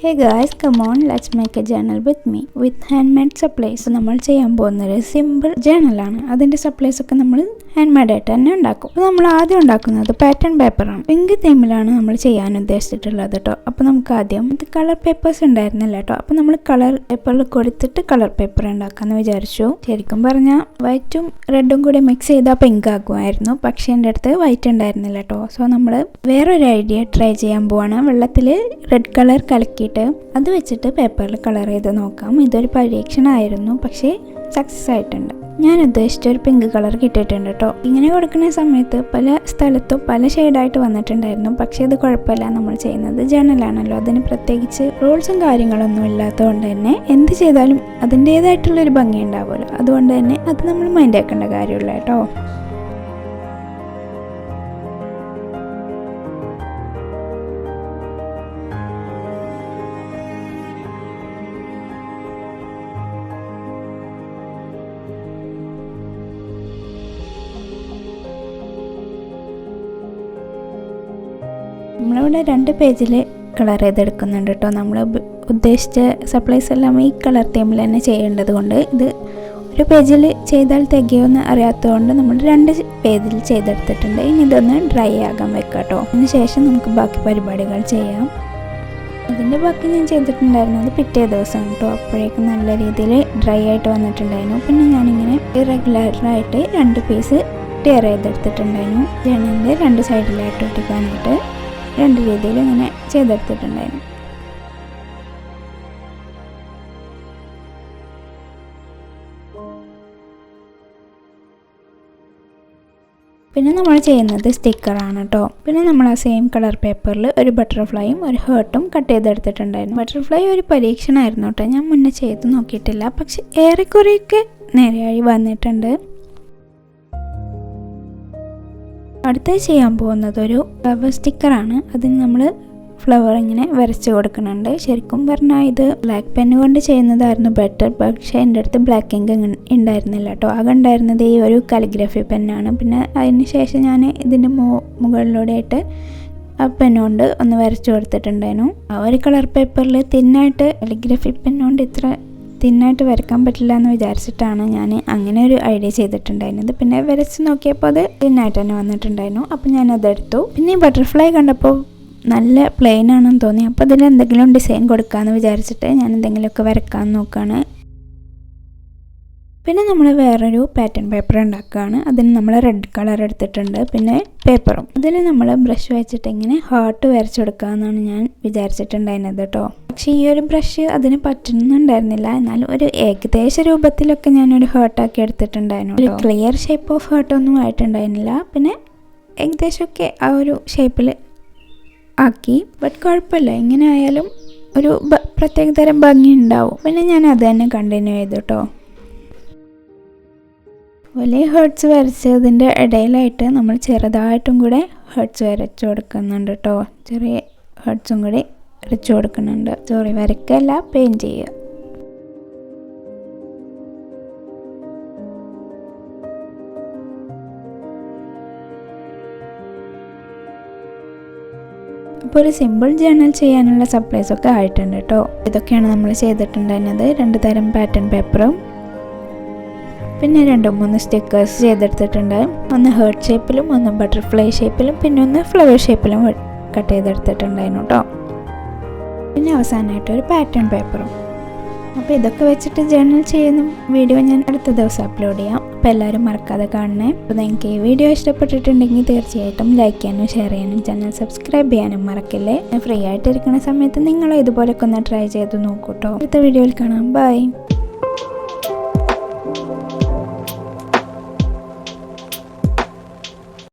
Hey guys, come on, let's make a journal with me with handmade supplies. നമ്മൾ ചെയ്യാൻ പോകുന്നത് simple ജേണലാണ്. അതിൻ്റെ supplies ഒക്കെ നമ്മൾ ഹാൻഡ്മെയ്ഡ് ആയിട്ട് തന്നെ ഉണ്ടാക്കും. അപ്പോൾ നമ്മൾ ആദ്യം ഉണ്ടാക്കുന്നത് പാറ്റേൺ പേപ്പറാണ്. പിങ്ക് തീമിലാണ് നമ്മൾ ചെയ്യാൻ ഉദ്ദേശിച്ചിട്ടുള്ളത് കേട്ടോ. അപ്പോൾ നമുക്ക് ആദ്യം ഇത് കളർ പേപ്പേഴ്സ് ഉണ്ടായിരുന്നില്ല കേട്ടോ. അപ്പോൾ നമ്മൾ കളർ പേപ്പറിൽ കൊടുത്തിട്ട് കളർ പേപ്പർ ഉണ്ടാക്കാമെന്ന് വിചാരിച്ചു. ശരിക്കും പറഞ്ഞാൽ വൈറ്റും റെഡും കൂടി മിക്സ് ചെയ്താൽ പിങ്ക് ആക്കുമായിരുന്നു. പക്ഷേ എൻ്റെ അടുത്ത് വൈറ്റ് ഉണ്ടായിരുന്നില്ല കേട്ടോ. സോ നമ്മൾ വേറൊരു ഐഡിയ ട്രൈ ചെയ്യാൻ പോവാണ്. വെള്ളത്തിൽ റെഡ് കളർ കലക്കി അത് വെച്ചിട്ട് പേപ്പറിൽ കളർ ചെയ്ത് നോക്കാം. ഇതൊരു പരീക്ഷണമായിരുന്നു, പക്ഷേ സക്സസ് ആയിട്ടുണ്ട്. ഞാൻ ഉദ്ദേശിച്ച ഒരു പിങ്ക് കളർ കിട്ടിയിട്ടുണ്ട് കേട്ടോ. ഇങ്ങനെ കൊടുക്കുന്ന സമയത്ത് പല സ്ഥലത്തും പല ഷെയ്ഡായിട്ട് വന്നിട്ടുണ്ടായിരുന്നു. പക്ഷേ ഇത് കുഴപ്പമില്ല, നമ്മൾ ചെയ്യുന്നത് ജേണലാണല്ലോ. അതിന് പ്രത്യേകിച്ച് റൂൾസും കാര്യങ്ങളൊന്നും ഇല്ലാത്തതുകൊണ്ട് തന്നെ എന്ത് ചെയ്താലും അതിൻ്റേതായിട്ടുള്ളൊരു ഭംഗി ഉണ്ടാവുമല്ലോ. അതുകൊണ്ട് തന്നെ അത് നമ്മൾ മൈൻഡ് ആക്കേണ്ട കാര്യമില്ല കേട്ടോ. നമ്മളിവിടെ 2 പേജിൽ കളർ ചെയ്തെടുക്കുന്നുണ്ട് കേട്ടോ. നമ്മൾ ഉദ്ദേശിച്ച സപ്ലൈസ് എല്ലാം ഈ കളർ തീമിൽ തന്നെ ചെയ്യേണ്ടത് കൊണ്ട് ഇത് ഒരു പേജിൽ ചെയ്താൽ തികയുമെന്ന് അറിയാത്തതുകൊണ്ട് നമ്മൾ 2 പേജിൽ ചെയ്തെടുത്തിട്ടുണ്ട്. ഇനി ഇതൊന്ന് ഡ്രൈ ആകാൻ വെക്കാം കേട്ടോ. അതിന് ശേഷം നമുക്ക് ബാക്കി പരിപാടികൾ ചെയ്യാം. അതിൻ്റെ ബാക്കി ഞാൻ ചെയ്തിട്ടുണ്ടായിരുന്നത് പിറ്റേ ദിവസം കേട്ടോ. അപ്പോഴേക്കും നല്ല രീതിയിൽ ഡ്രൈ ആയിട്ട് വന്നിട്ടുണ്ടായിരുന്നു. പിന്നെ ഞാനിങ്ങനെ ഇറഗുലറായിട്ട് 2 പീസ് ടയർ ചെയ്തെടുത്തിട്ടുണ്ടായിരുന്നു. ജേണലിൻ്റെ 2 സൈഡിലായിട്ട് ഒട്ടിക്കാനായിട്ട് 2 രീതിയിൽ ഇങ്ങനെ ചെയ്തെടുത്തിട്ടുണ്ടായിരുന്നു. പിന്നെ നമ്മൾ ചെയ്യുന്നത് സ്റ്റിക്കറാണ് കേട്ടോ. പിന്നെ നമ്മൾ ആ സെയിം കളർ പേപ്പറിൽ ഒരു ബട്ടർഫ്ലൈയും ഒരു ഹേർട്ടും കട്ട് ചെയ്തെടുത്തിട്ടുണ്ടായിരുന്നു. ബട്ടർഫ്ലൈ ഒരു പരീക്ഷണമായിരുന്നു കേട്ടോ. ഞാൻ മുന്നേ ചെയ്ത് നോക്കിയിട്ടില്ല, പക്ഷെ ഏറെക്കുറെയൊക്കെ നേരെയായി വന്നിട്ടുണ്ട്. അടുത്തത് ചെയ്യാൻ പോകുന്നത് ഒരു ഫ്ലവർ സ്റ്റിക്കറാണ്. അതിന് നമ്മൾ ഫ്ലവർ ഇങ്ങനെ വരച്ച് കൊടുക്കുന്നുണ്ട്. ശരിക്കും പറഞ്ഞാൽ ഇത് ബ്ലാക്ക് പെൻ കൊണ്ട് ചെയ്യുന്നതായിരുന്നു ബെറ്റർ, പക്ഷേ എൻ്റെ അടുത്ത് ബ്ലാക്ക് ഇങ്ക് ഉണ്ടായിരുന്നില്ല കേട്ടോ. ആകെ ഉണ്ടായിരുന്നത് ഈ ഒരു കാലിഗ്രഫി പെന്നാണ്. പിന്നെ അതിന് ശേഷം ഞാൻ ഇതിൻ്റെ മുകളിലൂടെ ആയിട്ട് ആ പെന്നുകൊണ്ട് ഒന്ന് വരച്ച് കൊടുത്തിട്ടുണ്ടായിരുന്നു. ആ ഒരു കളർ പേപ്പറിൽ തിന്നായിട്ട് കാലിഗ്രഫി പെന്നുകൊണ്ട് ഇത്ര തിന്നായിട്ട് വരയ്ക്കാൻ പറ്റില്ല എന്ന് വിചാരിച്ചിട്ടാണ് ഞാൻ അങ്ങനെ ഒരു ഐഡിയ ചെയ്തിട്ടുണ്ടായിരുന്നത്. പിന്നെ വരച്ച് നോക്കിയപ്പോൾ അത് തിന്നായിട്ട് തന്നെ വന്നിട്ടുണ്ടായിരുന്നു. അപ്പോൾ ഞാനതെടുത്തു. പിന്നെ ഈ ബട്ടർഫ്ലൈ കണ്ടപ്പോൾ നല്ല പ്ലെയിൻ ആണെന്ന് തോന്നി. അപ്പോൾ അതിൽ എന്തെങ്കിലും ഡിസൈൻ കൊടുക്കാമെന്ന് വിചാരിച്ചിട്ട് ഞാൻ എന്തെങ്കിലുമൊക്കെ വരയ്ക്കാൻ നോക്കുകയാണ്. പിന്നെ നമ്മൾ വേറൊരു പാറ്റേൺ പേപ്പർ ഉണ്ടാക്കുകയാണ്. അതിന് നമ്മൾ റെഡ് കളർ എടുത്തിട്ടുണ്ട്, പിന്നെ പേപ്പറും. അതിൽ നമ്മൾ ബ്രഷ് വെച്ചിട്ട് ഇങ്ങനെ ഹാർട്ട് വരച്ചു കൊടുക്കാമെന്നാണ് ഞാൻ വിചാരിച്ചിട്ടുണ്ടായിരുന്നത് കേട്ടോ. പക്ഷേ ഈ ഒരു ബ്രഷ് അതിന് പറ്റുന്നുണ്ടായിരുന്നില്ല. എന്നാലും ഒരു ഏകദേശ രൂപത്തിലൊക്കെ ഞാനൊരു ഹേർട്ടാക്കി എടുത്തിട്ടുണ്ടായിരുന്നു. ഒരു ക്ലിയർ ഷേപ്പ് ഓഫ് ഹേർട്ടൊന്നും ആയിട്ടുണ്ടായിരുന്നില്ല. പിന്നെ ഏകദേശമൊക്കെ ആ ഒരു ഷേപ്പിൽ ആക്കി. ബട്ട് കുഴപ്പമില്ല, ഇങ്ങനെ ആയാലും ഒരു പ്രത്യേകതരം ഭംഗി ഉണ്ടാവും. പിന്നെ ഞാൻ അത് തന്നെ കണ്ടിന്യൂ ചെയ്തു കേട്ടോ. വലിയ ഹേർട്സ് വരച്ചതിൻ്റെ ഇടയിലായിട്ട് നമ്മൾ ചെറുതായിട്ടും കൂടെ ഹേർട്സ് വരച്ചു കൊടുക്കുന്നുണ്ട് കേട്ടോ. ചെറിയ ഹേർട്സും കൂടി വരച്ചു കൊടുക്കുന്നുണ്ട്. വരയ്ക്കല്ല, പെയിൻറ്റ് ചെയ്യുക. അപ്പോൾ ഒരു സിമ്പിൾ ജേണൽ ചെയ്യാനുള്ള സപ്ലൈസൊക്കെ ആയിട്ടുണ്ട് കേട്ടോ. ഇതൊക്കെയാണ് നമ്മൾ ചെയ്തിട്ടുണ്ടായിരുന്നത്. 2 തരം പാറ്റേൺ പേപ്പറും പിന്നെ 2-3 സ്റ്റിക്കേഴ്സ് ചെയ്തെടുത്തിട്ടുണ്ട്. ഒന്ന് ഹേർട്ട് ഷേപ്പിലും, ഒന്ന് ബട്ടർഫ്ലൈ ഷേപ്പിലും, പിന്നെ ഒന്ന് ഫ്ലവർ ഷേപ്പിലും കട്ട് ചെയ്തെടുത്തിട്ടുണ്ടായിരുന്നു കേട്ടോ. പിന്നെ അവസാനമായിട്ട് ഒരു പാറ്റേൺ പേപ്പറും. അപ്പോൾ ഇതൊക്കെ വെച്ചിട്ട് ജേണൽ ചെയ്യുന്ന വീഡിയോ ഞാൻ അടുത്ത ദിവസം അപ്ലോഡ് ചെയ്യാം. അപ്പോൾ എല്ലാവരും മറക്കാതെ കാണണേ. അപ്പോൾ നിങ്ങൾക്ക് ഈ വീഡിയോ ഇഷ്ടപ്പെട്ടിട്ടുണ്ടെങ്കിൽ തീർച്ചയായിട്ടും ലൈക്ക് ചെയ്യാനും ഷെയർ ചെയ്യാനും ചാനൽ സബ്സ്ക്രൈബ് ചെയ്യാനും മറക്കില്ലേ. ഫ്രീ ആയിട്ടിരിക്കുന്ന സമയത്ത് നിങ്ങൾ ഇതുപോലൊക്കെ ഒന്ന് ട്രൈ ചെയ്ത് നോക്കൂ കേട്ടോ. അടുത്ത വീഡിയോയിൽ കാണാം. ബൈ.